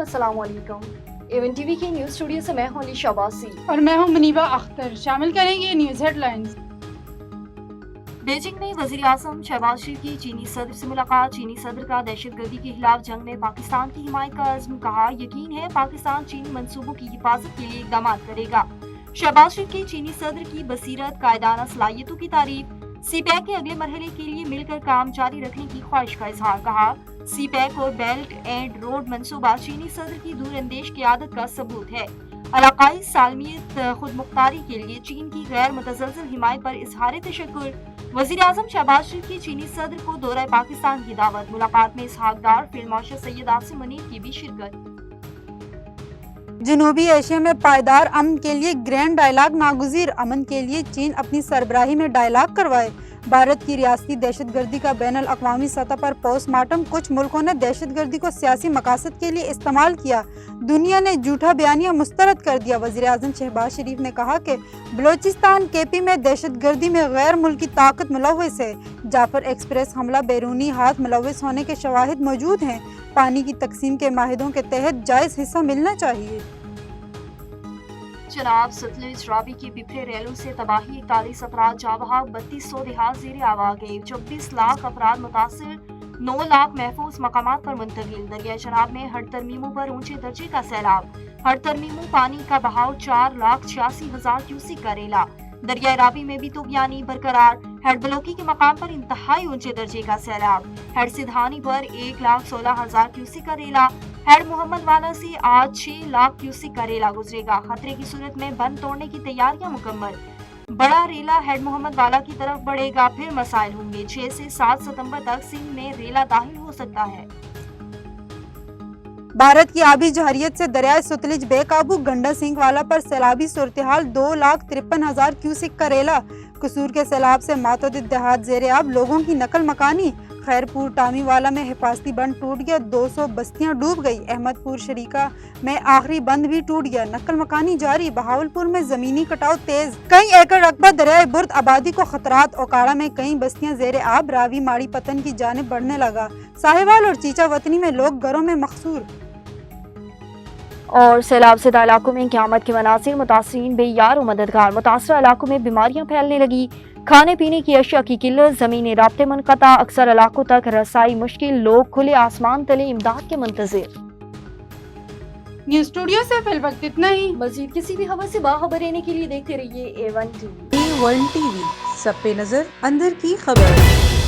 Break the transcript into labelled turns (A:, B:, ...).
A: अस्सलाम वालेकुम। Avon TV के न्यूज़ स्टूडियो से मैं हूं अली शाबासी
B: और मैं हूं मुनीबा अख्तर। शामिल करेंगे न्यूज़ हेडलाइंस।
A: बीजिंग में वज़ीर आज़म शहबाज शरीफ की चीनी सदर से मुलाकात। चीनी सदर का दहशतगर्दी के खिलाफ जंग में पाकिस्तान की हिमायत का अज़्म। कहा, यकीन है पाकिस्तान चीनी मंसूबों की हिफाजत के लिए इक़दाम करेगा। शहबाज शरीफ की चीनी सदर की बसीरत, कायदाना सलाहियतों की तारीफ। सीपैक के अगले मरहले के लिए मिलकर काम जारी रखने की ख्वाहिश का इजहार। कहा, सीपैक और बेल्ट एंड रोड मंसूबा चीनी सदर की दूरअंदेश क़यादत का सबूत है। इलाकाई सालमियत खुद मुख्तारी के लिए चीन की गैर मुतज़लज़ल हिमायत पर इजहार तशक्कुर। वज़ीर आज़म शहबाज शरीफ की चीनी सदर को दौरा पाकिस्तान की दावत। मुलाकात में इसहाक डार, फील्ड मार्शल सैयद आसिम मुनीर की भी शिरकत।
B: जनूबी एशिया में पायदार अमन के लिए ग्रैंड डायलॉग नागुज़ीर। अमन के लिए चीन अपनी सरबराही में डायलॉग करवाए। भारत की रियासती दहशतगर्दी का बैनुल अक़वामी सतह पर पोस्टमार्टम। कुछ मुल्कों ने दहशतगर्दी को सियासी मकासद के लिए इस्तेमाल किया। दुनिया ने झूठा बयानिया मुस्तरद कर दिया। वज़ीर आज़म शहबाज शरीफ ने कहा कि बलोचिस्तान केपी में दहशतगर्दी में गैर मुल्की ताकत मुलव्वस है। जाफर एक्सप्रेस हमला बैरूनी हाथ मुलव्वस होने के शवाहिद मौजूद हैं। पानी की तकसीम के माहिदों के तहत जायज़ हिस्सा मिलना चाहिए।
A: चनाब सतलुज रावी की बिखरे रेलों से तबाही, 41 अफराद जाँ बहक, 3200 देहात ज़ेरे आवा गए, 24 लाख अफराद मुतासिर, 9 लाख महफूज मकामात पर मुंतकिल। दरिया चनाब में हर तरमीमों पर ऊंचे दर्जे का सैलाब। हर तरमीमों पानी का बहाव 4,86,000 क्यूसिक का रेला। दरिया रावी में भी तुगयानी बरकरार। हेड ब्लॉकी के मकाम पर इंतहाई ऊंचे दर्जे का सैलाब। हेड सिधानी पर 1,16,000 क्यूसिक का रेला। हेड मोहम्मद वाला से आज 6 लाख क्यूसिक का रेला गुजरेगा। खतरे की सूरत में बंद तोड़ने की तैयारियां मुकम्मल। बड़ा रेला हेड मोहम्मद वाला की तरफ बढ़ेगा, फिर मसाइल होंगे। 6 से 7 सितंबर तक सिंध में रेला दाखिल हो सकता है।
B: भारत की आबी जहरियत से दरियाए सतलुज बेकाबू। गंडा सिंह वाला पर सैलाबी सूरत-ए-हाल, 2,53,000 क्यूसिक का रेला। कसूर के सैलाब से मातोदिद देहात ज़ेरे आब, लोगों की नकल मकानी। खैरपुर टामी वाला में हिफाजती बंद टूट गया, 200 बस्तियां डूब गई। अहमदपुर शरीका में आखिरी बंद भी टूट गया, नकल मकानी जारी। बहावलपुर में जमीनी कटाव तेज, कई एकड़ रकबा दरियाए बुर्द, आबादी को खतरात। ओकाड़ा में कई बस्तियां ज़ेरे आब, रावी माड़ी पतन की जानिब बढ़ने लगा। साहिवाल और चीचा वतनी में लोग घरों में मकसूर।
A: और सैलाब ज़दा इलाकों में क़यामत के मनाज़िर, मुतासरीन बेयार और मददगार। मुतासरा इलाकों में बीमारियां फैलने लगी, खाने पीने की अशिया की किल्लत, ज़मीनी राब्ते मुनक़ता, अक्सर इलाकों तक रसाई मुश्किल, लोग खुले आसमान तले इमदाद के मुंतज़िर।
B: न्यूज़ स्टूडियो से फिल वक्त इतना ही।
A: मज़ीद किसी भी खबर से बाखबर रहने के लिए देखते रहिए A1 TV।
C: A1 TV, सब पे नजर, अंदर की खबर।